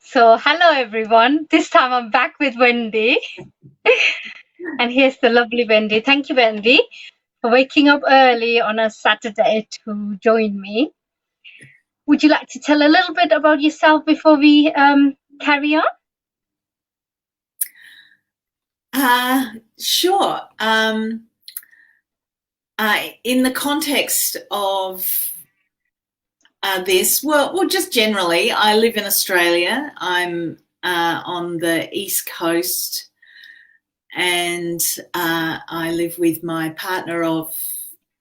So, hello everyone. This time I'm back with Wendy, and here's the lovely Wendy. Thank you, Wendy, for waking up early on a Saturday to join me. Would you like to tell a little bit about yourself before we carry on? Sure. In the context of well, just generally, I live in Australia. I'm on the East Coast, and I live with my partner of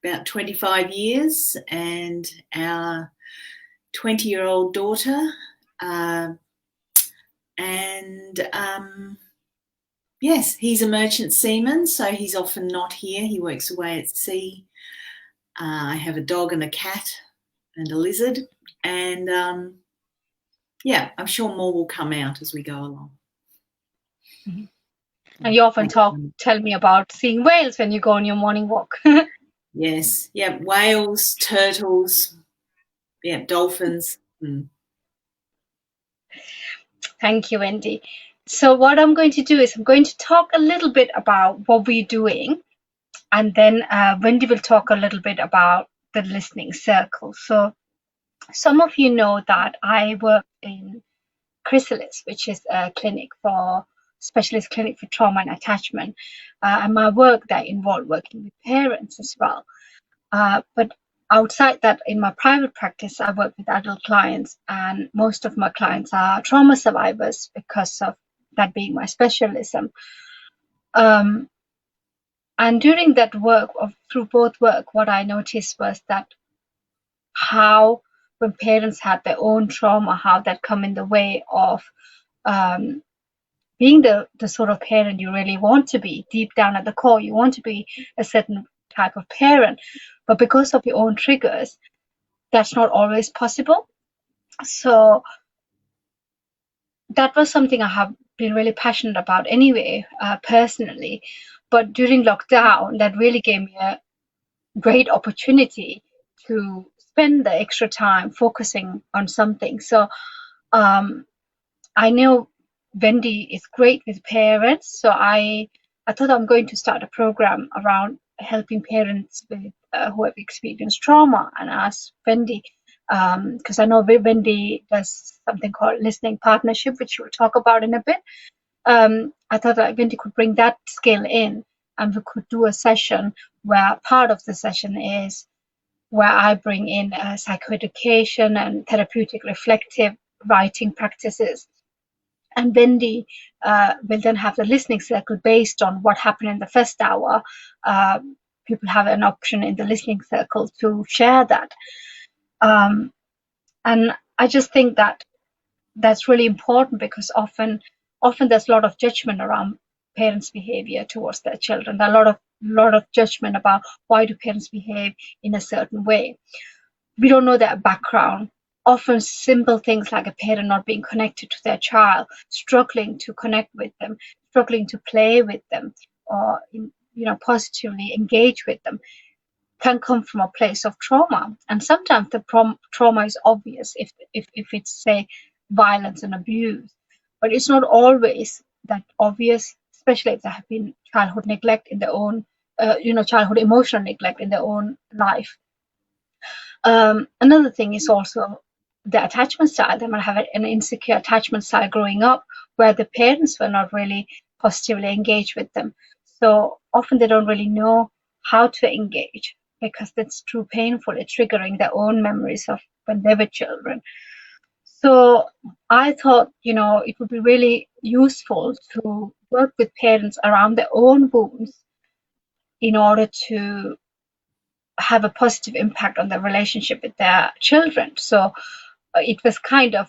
about 25 years and our 20-year-old daughter. And Yes, he's a merchant seaman, so he's often not here. He works away at sea. I have a dog and a cat and a lizard, and yeah, I'm sure more will come out as we go along. And you often tell me about seeing whales when you go on your morning walk. Yes, yeah, whales, turtles, yeah, dolphins. Thank you, Wendy. So, what I'm going to do is I'm going to talk a little bit about what we're doing, and then Wendy will talk a little bit about the listening circle. So, some of you know that I work in Chrysalis, which is a specialist clinic for trauma and attachment. And my work there involved working with parents as well. But outside that, in my private practice, I work with adult clients, and most of my clients are trauma survivors because of that being my specialism. And during that work, through both work, what I noticed was that how when parents had their own trauma, how that come in the way of being the sort of parent you really want to be. Deep down at the core, you want to be a certain type of parent, but because of your own triggers, that's not always possible. So that was something I have been really passionate about anyway, personally. But during lockdown, that really gave me a great opportunity to spend the extra time focusing on something. So I know Wendy is great with parents, so I thought I'm going to start a program around helping parents with who have experienced trauma, and ask Wendy because I know Wendy does something called listening partnership, which we'll talk about in a bit. I thought that Wendy could bring that skill in, and we could do a session where part of the session is where I bring in psychoeducation and therapeutic reflective writing practices. And Wendy will then have the listening circle based on what happened in the first hour. People have an option in the listening circle to share that. And I just think that that's really important because often there's a lot of judgment around parents' behavior towards their children. There are a lot of judgment about why do parents behave in a certain way. We don't know their background. Often simple things like a parent not being connected to their child, struggling to connect with them, struggling to play with them, or positively engage with them, can come from a place of trauma. And sometimes the trauma is obvious if it's, say, violence and abuse, but it's not always that obvious, especially if there have been childhood neglect in their own, childhood emotional neglect in their own life. Another thing is also the attachment style. They might have an insecure attachment style growing up where the parents were not really positively engaged with them. So often they don't really know how to engage because that's too painful. It's triggering their own memories of when they were children. So I thought, it would be really useful to work with parents around their own wounds in order to have a positive impact on their relationship with their children. So it was kind of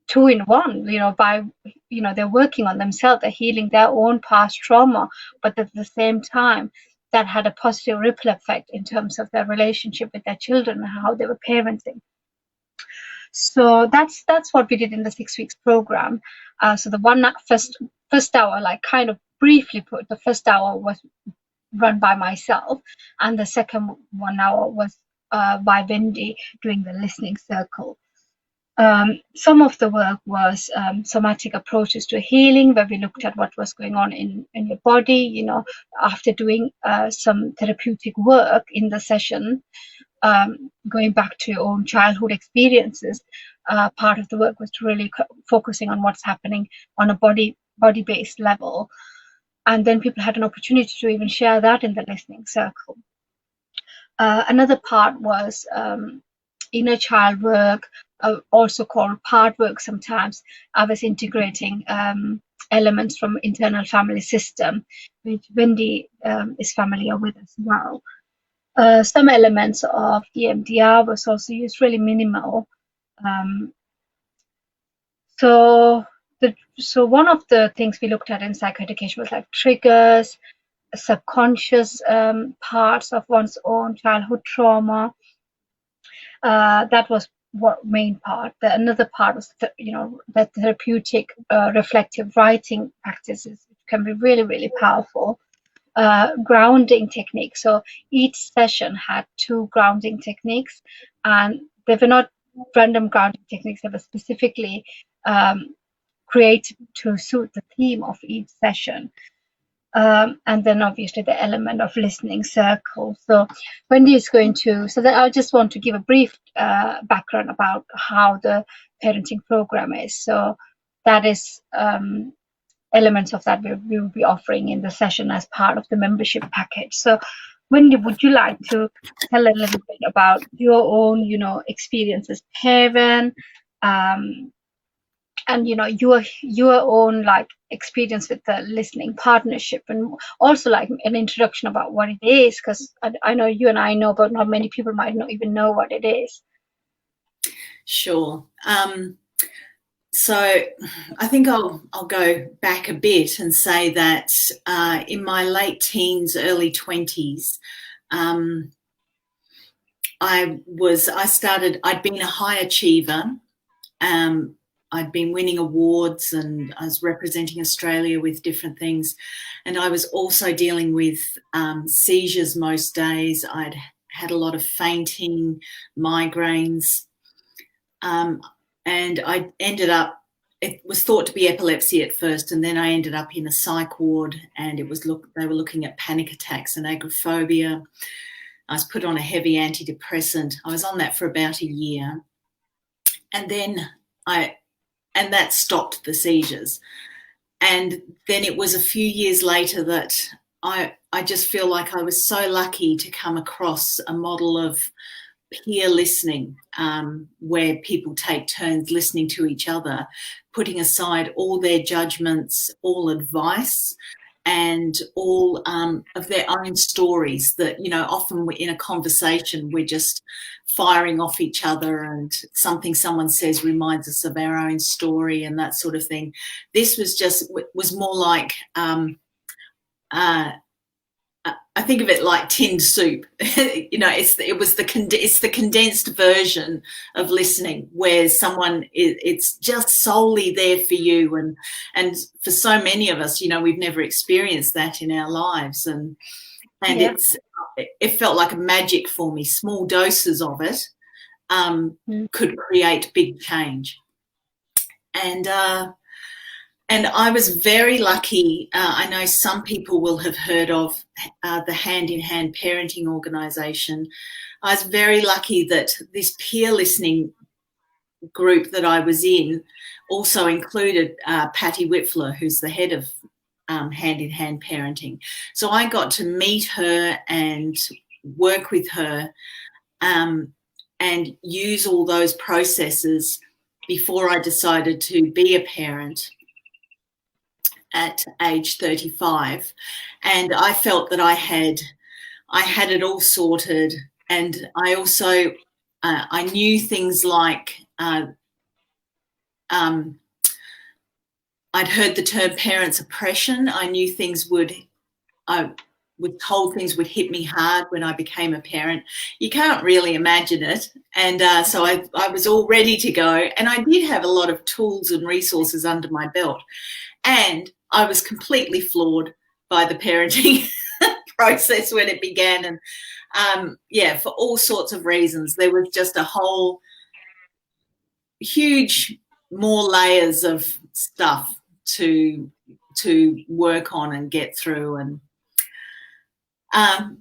two in one, they're working on themselves, they're healing their own past trauma, but at the same time, that had a positive ripple effect in terms of their relationship with their children and how they were parenting. So that's what we did in the 6 weeks program. So the first hour, like kind of briefly put, the first hour was run by myself, and the second 1 hour was by Wendy doing the listening circle. Some of the work was somatic approaches to healing, where we looked at what was going on in your body, after doing some therapeutic work in the session, going back to your own childhood experiences. Part of the work was to really focusing on what's happening on a body-based level. And then people had an opportunity to even share that in the listening circle. Another part was inner child work, also called part work sometimes. I was integrating elements from internal family system, which Wendy is familiar with as well. Some elements of EMDR was also used, really minimal. So one of the things we looked at in psychoeducation was like triggers, subconscious parts of one's own childhood trauma. That was what main part. Another part was the therapeutic reflective writing practices, which can be really, really powerful. Grounding techniques. So each session had 2 grounding techniques, and they were not random grounding techniques. They were specifically created to suit the theme of each session. And then obviously the element of listening circle. So Wendy is going to, so that I just want to give a brief background about how the parenting program is. So that is elements of that we will be offering in the session as part of the membership package. So Wendy, would you like to tell a little bit about your own, experience as parent, and your own like experience with the listening partnership, and also like an introduction about what it is, because I know you and I know, but not many people might not even know what it is. Sure. So I think I'll go back a bit and say that in my late teens, early 20s, I'd been a high achiever. I'd been winning awards, and I was representing Australia with different things. And I was also dealing with seizures most days. I'd had a lot of fainting, migraines. And I ended up, it was thought to be epilepsy at first, and then I ended up in a psych ward, and they were looking at panic attacks and agoraphobia. I was put on a heavy antidepressant. I was on that for about a year. And then that stopped the seizures. And then it was a few years later that I just feel like I was so lucky to come across a model of peer listening, where people take turns listening to each other, putting aside all their judgments, all advice, and all of their own stories that, often in a conversation we're just firing off each other, and something someone says reminds us of our own story and that sort of thing. This was more like I think of it like tinned soup. It's the condensed version of listening, where it's just solely there for you, and for so many of us, we've never experienced that in our lives, and yeah. It felt like a magic for me. Small doses of it could create big change, and I was very lucky. I know some people will have heard of the Hand in Hand Parenting Organisation. I was very lucky that this peer listening group that I was in also included Patty Whitfler, who's the head of Hand in Hand Parenting. So I got to meet her and work with her and use all those processes before I decided to be a parent at age 35, and I felt that I had it all sorted. And I also I knew things like I'd heard the term parents' oppression. I knew I was told things would hit me hard when I became a parent. You can't really imagine it. And so I was all ready to go, and I did have a lot of tools and resources under my belt. And I was completely floored by the parenting process when it began. And for all sorts of reasons, there was just a whole huge more layers of stuff to work on and get through. And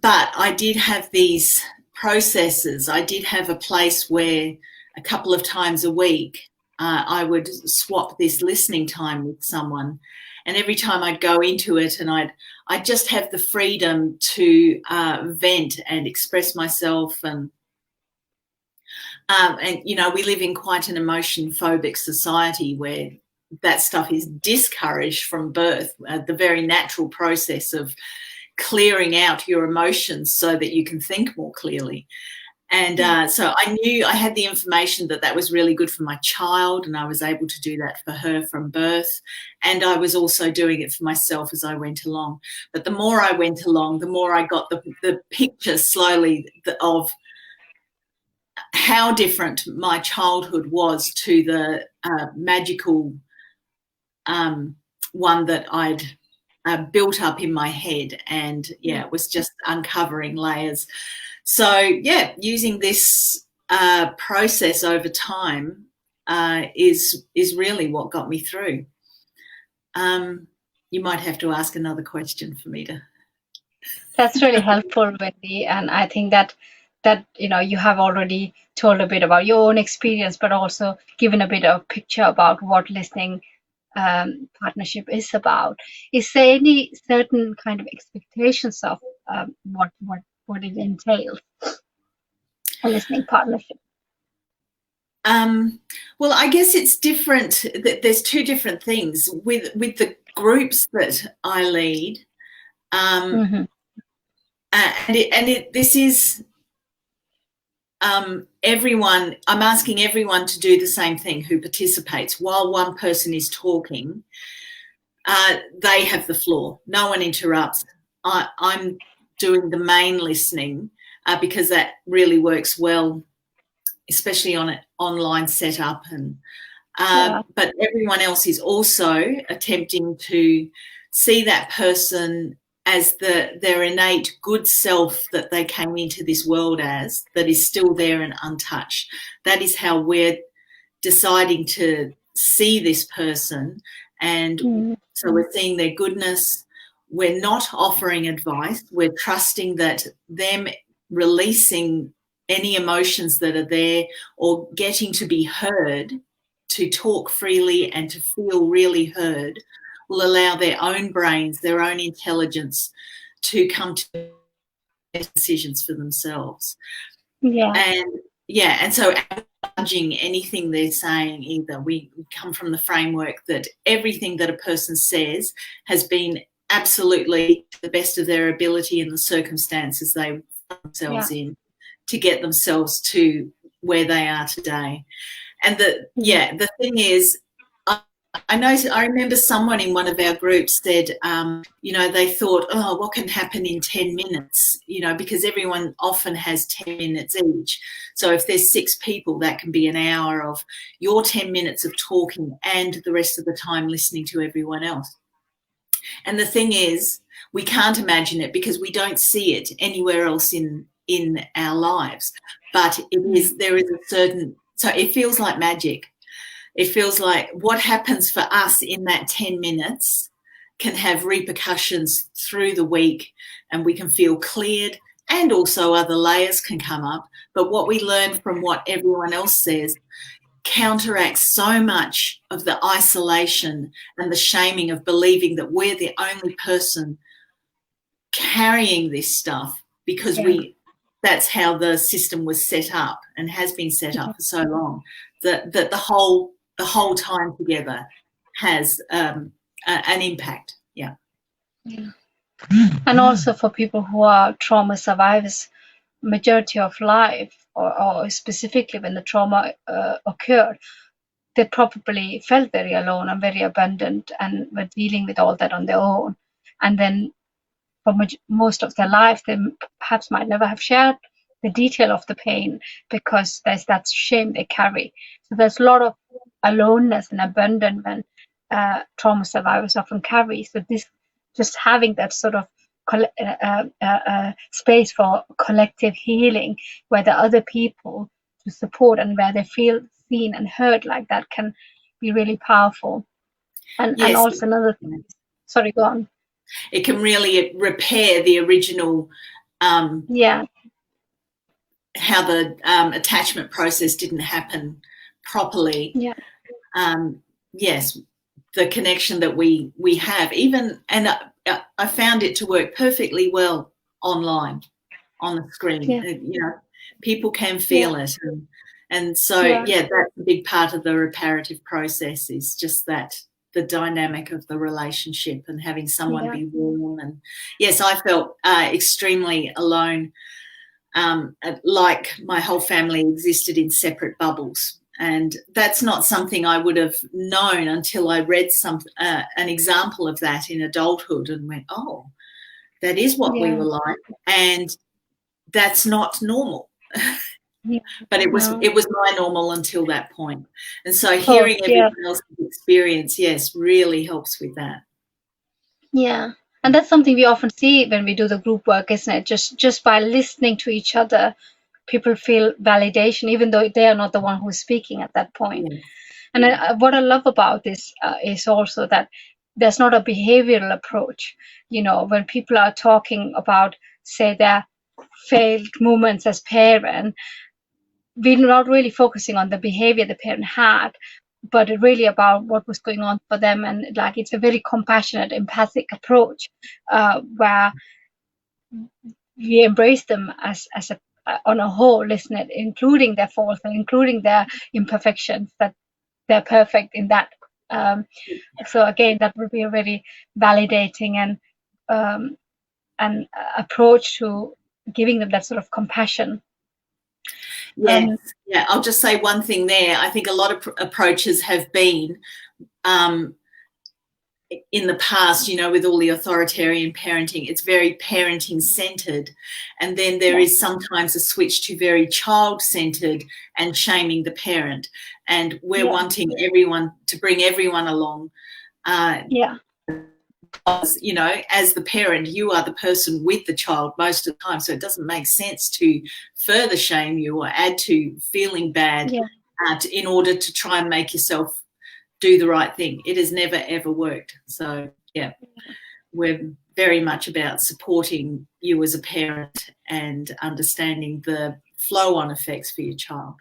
but I did have these processes. I did have a place where a couple of times a week I would swap this listening time with someone, and every time I'd go into it and I'd just have the freedom to vent and express myself. And you know, we live in quite an emotion phobic society where that stuff is discouraged from birth, the very natural process of clearing out your emotions so that you can think more clearly. And so I knew I had the information that that was really good for my child, and I was able to do that for her from birth. And I was also doing it for myself as I went along. But the more I went along, the more I got the picture slowly of how different my childhood was to the magical one that I'd built up in my head. And yeah, it was just uncovering layers. So yeah, using this process over time is really what got me through. You might have to ask another question for me to. That's really helpful, Wendy, and I think that you know, you have already told a bit about your own experience, but also given a bit of picture about what listening partnership is about. Is there any certain kind of expectations of what it entails, a listening partnership? Well, I guess it's different. There's two different things with the groups that I lead, and this is everyone. I'm asking everyone to do the same thing who participates. While one person is talking, they have the floor. No one interrupts. I'm doing the main listening because that really works well, especially on an online setup. And but everyone else is also attempting to see that person as their innate good self that they came into this world as, that is still there and untouched. That is how we're deciding to see this person. And so we're seeing their goodness. We're not offering advice. We're trusting that them releasing any emotions that are there or getting to be heard, to talk freely and to feel really heard, will allow their own brains, their own intelligence to come to decisions for themselves. And so judging anything they're saying either. We come from the framework that everything that a person says has been absolutely to the best of their ability in the circumstances they find themselves in to get themselves to where they are today. And the thing is, I remember someone in one of our groups said, you know, they thought, oh, what can happen in 10 minutes? You know, because everyone often has 10 minutes each. So if there's 6 people, that can be an hour of your 10 minutes of talking and the rest of the time listening to everyone else. And the thing is, we can't imagine it because we don't see it anywhere else in our lives. But there is a certain, so it feels like magic. It feels like what happens for us in that 10 minutes can have repercussions through the week, and we can feel cleared, and also other layers can come up. But what we learn from what everyone else says counteracts so much of the isolation and the shaming of believing that we're the only person carrying this stuff, because that's how the system was set up and has been set up for so long, that the whole time together has an impact. And also for people who are trauma survivors, majority of life, or specifically when the trauma occurred, they probably felt very alone and very abandoned and were dealing with all that on their own. And then for most of their life, they perhaps might never have shared the detail of the pain because there's that shame they carry. So there's a lot of aloneness and abandonment trauma survivors often carry. So this, just having that sort of space for collective healing, where there are other people to support and where they feel seen and heard like that can be really powerful. And Yes, also another thing, sorry, go on. it can really repair the original Yeah, how the attachment process didn't happen properly. yeah, Yes, the connection that we have, even, and I found it to work perfectly well online on the screen. yeah, You know, people can yeah, feel it, and so yeah, yeah, that's a big part of the reparative process, is just that, the dynamic of the relationship and having someone yeah, be warm. And yes, I felt extremely alone, like my whole family existed in separate bubbles. And that's not something I would have known until I read an example of that in adulthood and went, oh, that is what we yeah, were like. And that's not normal. yeah. But it was No, my normal until that point. And so of course, hearing yeah, everyone else's experience, yes, really helps with that. yeah. And that's something we often see when we do the group work, isn't it? Just by listening to each other, people feel validation, even though they are not the one who's speaking at that point. Yes. And what I love about this is also that there's not a behavioral approach. You know, when people are talking about, say, their failed moments as parent, we're not really focusing on the behavior the parent had, but really about what was going on for them. And like, it's a very compassionate, empathic approach where we embrace them as a on a whole, isn't it? Including their faults and including their imperfections, that they're perfect in that. So again, that would be a very validating and approach to giving them that sort of compassion. Yes. Yeah. I'll just say one thing there. I think a lot of approaches have been, in the past, you know, with all the authoritarian parenting, it's very parenting centered. And then there is sometimes a switch to very child centered and shaming the parent. And we're wanting everyone to bring everyone along. Yeah. Because, you know, as the parent, you are the person with the child most of the time. So it doesn't make sense to further shame you or add to feeling bad in order to try and make yourself do the right thing. It has never, ever worked. So, yeah, we're very much about supporting you as a parent and understanding the flow-on effects for your child.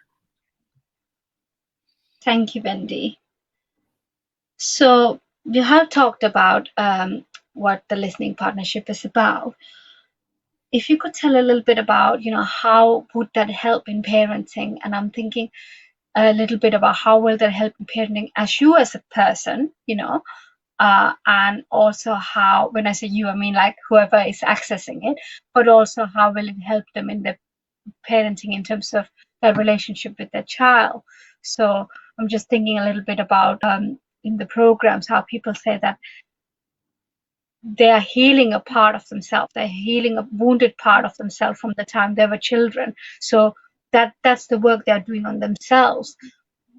Thank you, Wendy. So you have talked about what the Listening Partnership is about. If you could tell a little bit about, you know, how would that help in parenting? And I'm thinking a little bit about how will that help in parenting as you as a person, you know, and also how, when I say you, I mean like whoever is accessing it, but also how will it help them in the parenting in terms of their relationship with their child. So I'm just thinking a little bit about in the programs, how people say that they are healing a part of themselves, they're healing a wounded part of themselves from the time they were children. So that's the work they're doing on themselves,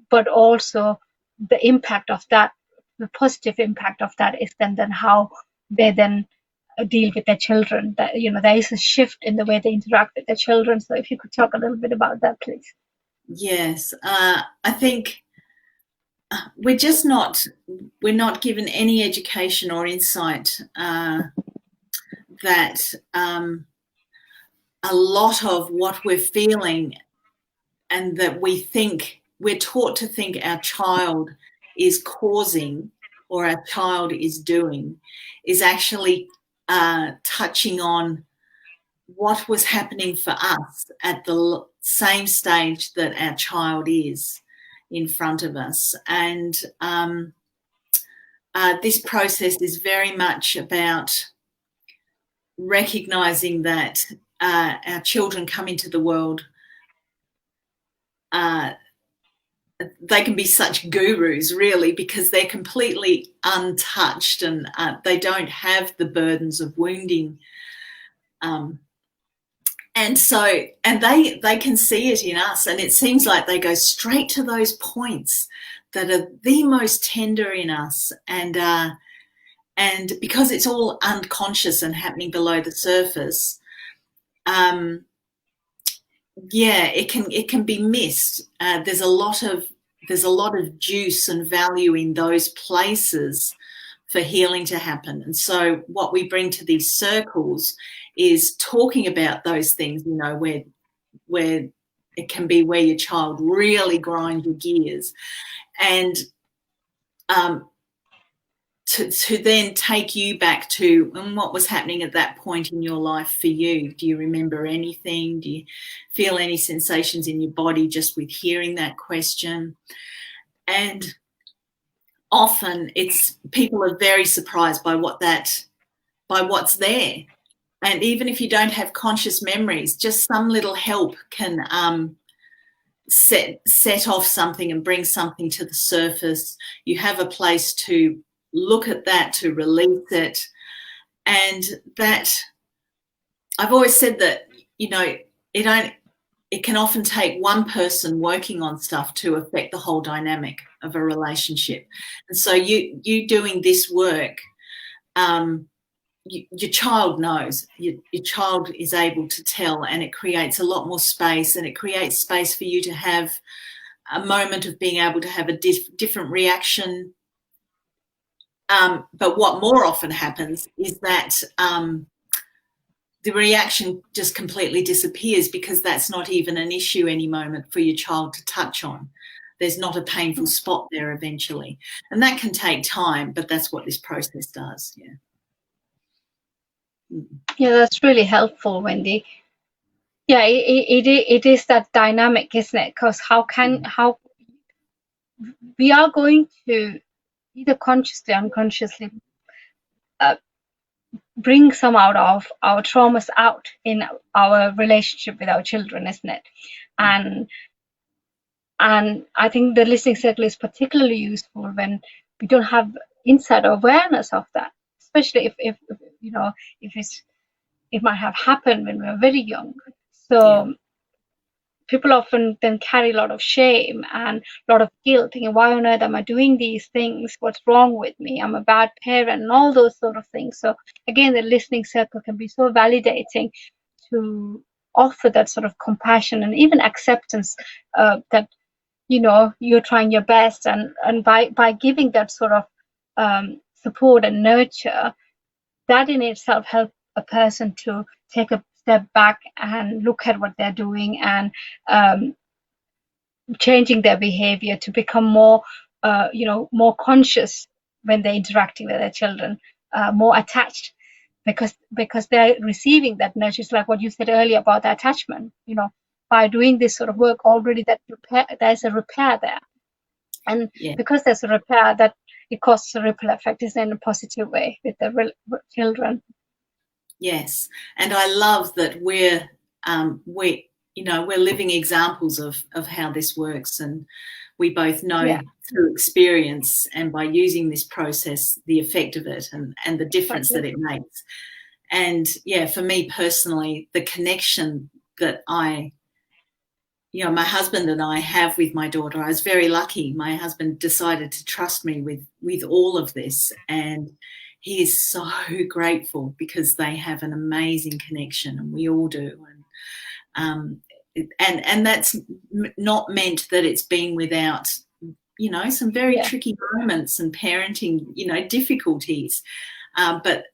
but also the impact of that, the positive impact of that is then how they then deal with their children. That, you know, there is a shift in the way they interact with their children. So if you could talk a little bit about that, please. Yes, I think we're not given any education or insight that a lot of what we're feeling and that we're taught to think our child is causing or our child is doing is actually touching on what was happening for us at the same stage that our child is in front of us. And this process is very much about recognizing that our children come into the world, they can be such gurus, really, because they're completely untouched and they don't have the burdens of wounding. And they can see it in us, and it seems like they go straight to those points that are the most tender in us. And because it's all unconscious and happening below the surface, it can be missed. There's a lot of there's a lot of juice and value in those places for healing to happen. And so what we bring to these circles is talking about those things, you know, where it can be where your child really grinds your gears, and to then take you back to what was happening at that point in your life for you. Do you remember anything? Do you feel any sensations in your body just with hearing that question? And often it's people are very surprised by what's there. And even if you don't have conscious memories, just some little help can set off something and bring something to the surface. You have a place to look at that, to release it. And that, I've always said that, you know, it can often take one person working on stuff to affect the whole dynamic of a relationship. And so you doing this work, your child knows, your child is able to tell, and it creates a lot more space, and it creates space for you to have a moment of being able to have a different reaction. But what more often happens is that the reaction just completely disappears, because that's not even an issue any moment for your child to touch on. There's not a painful spot there eventually. And that can take time, but that's what this process does. Yeah. Yeah, that's really helpful, Wendy. Yeah, it is that dynamic, isn't it? Because how we are going to either consciously or unconsciously bring some out of our traumas out in our relationship with our children, isn't it? And I think the listening circle is particularly useful when we don't have inside awareness of that, especially if you know, it might have happened when we were very young. So people often then carry a lot of shame and a lot of guilt, thinking, why on earth am I doing these things? What's wrong with me? I'm a bad parent, and all those sort of things. So again, the listening circle can be so validating to offer that sort of compassion and even acceptance that, you know, you're trying your best, and by giving that sort of support and nurture, that in itself helps a person to take a step back and look at what they're doing, and changing their behavior to become more, you know, more conscious when they're interacting with their children, more attached, because they're receiving that nurture. It's like what you said earlier about the attachment. You know, by doing this sort of work already, that there's a repair there, and because there's a repair, that it causes a ripple effect, is in a positive way with the children. Yes, and I love that we're living examples of how this works, and we both know through experience and by using this process the effect of it and the difference that it makes. And for me personally, the connection that my husband and I have with my daughter, I was very lucky. My husband decided to trust me with all of this, and he is so grateful, because they have an amazing connection, and we all do. And that's not meant that it's been without, you know, some very tricky moments and parenting, you know, difficulties. But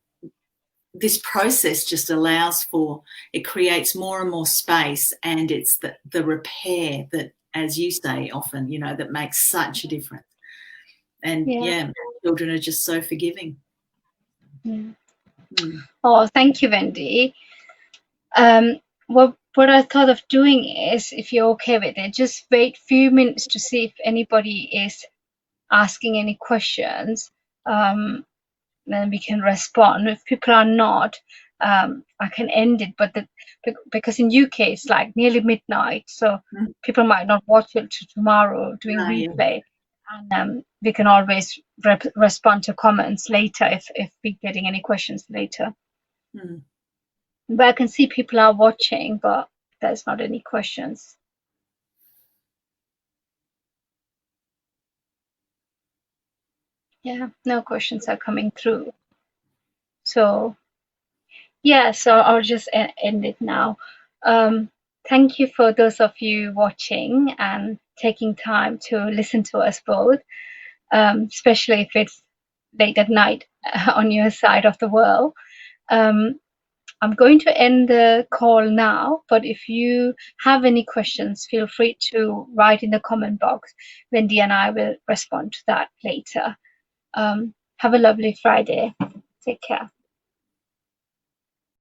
this process just allows for, it creates more and more space, and it's the repair that, as you say often, you know, that makes such a difference. And children are just so forgiving. Oh, thank you, Wendy. What I thought of doing is, if you're okay with it, just wait a few minutes to see if anybody is asking any questions. Then we can respond. If people are not, I can end it. But because in UK it's like nearly midnight, so people might not watch it till tomorrow doing replay. And we can always respond to comments later if we're getting any questions later. But I can see people are watching, but there's not any questions. Yeah, no questions are coming through. So so I'll just end it now. Thank you for those of you watching, and taking time to listen to us both, especially if it's late at night on your side of the world. I'm going to end the call now, but if you have any questions, feel free to write in the comment box. Wendy and I will respond to that later. Have a lovely Friday. Take care.